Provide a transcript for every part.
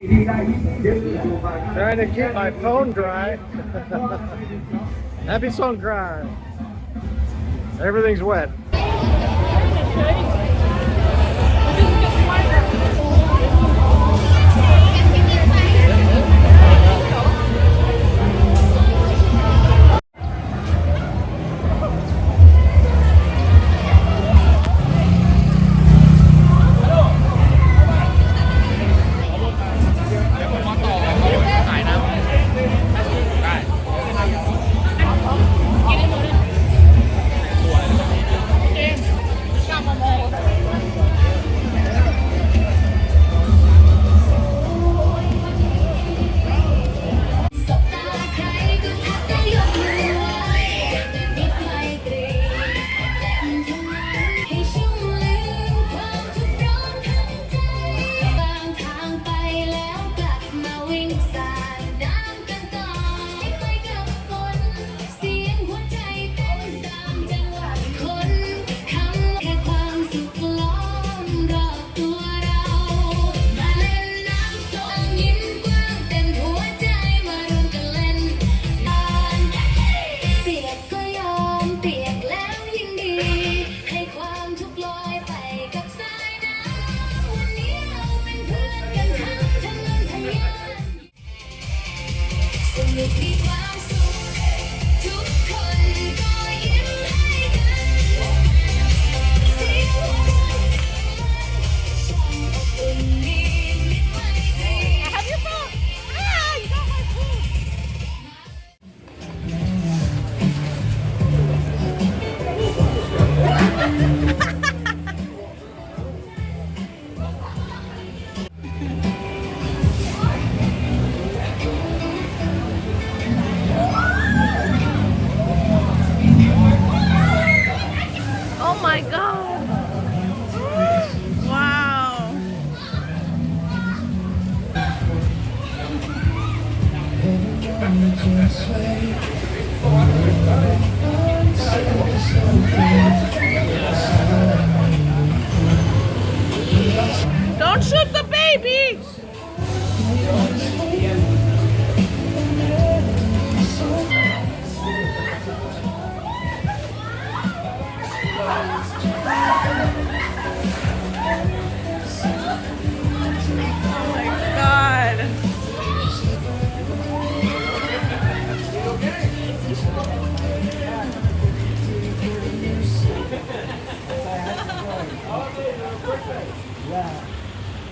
Trying to keep my phone dry. Happy Songkran. Everything's wet. Oh my God! Wow! Don't shoot the baby!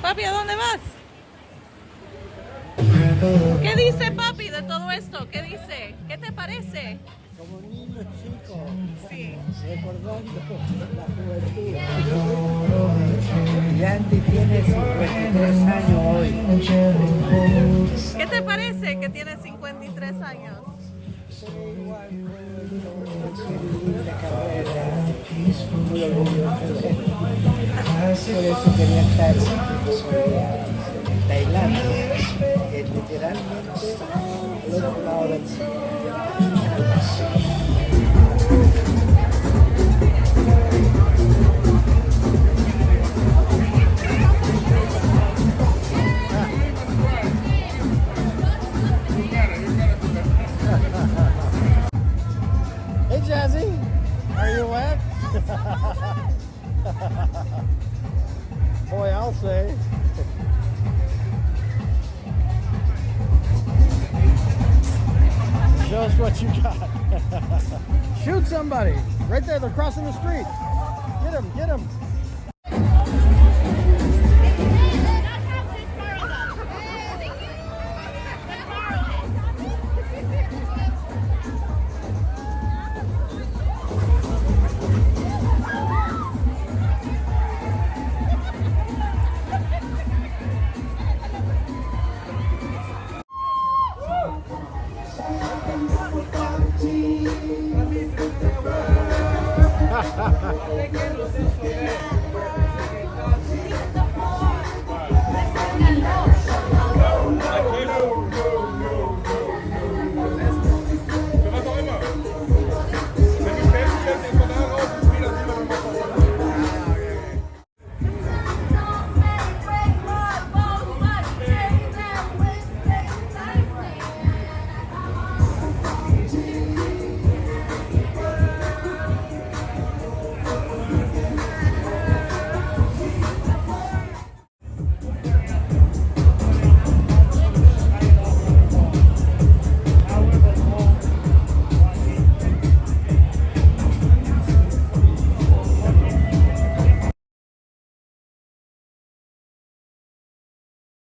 Papi, ¿a dónde vas? ¿Qué dice papi de todo esto? ¿Qué dice? ¿Qué te parece? Como niño chico, Sí. recordando la juventud. Y Andy tiene 53 años hoy. ¿Qué te parece que tiene 53 años? Linda carrera, muy orgulloso de él. Por eso quería estar en Tailandia, literalmente al otro lado del mundo. Hey Jazzy, are you wet? Boy, I'll say. Show us what you got. Shoot somebody. Right there, they're crossing the street. Get him, get him.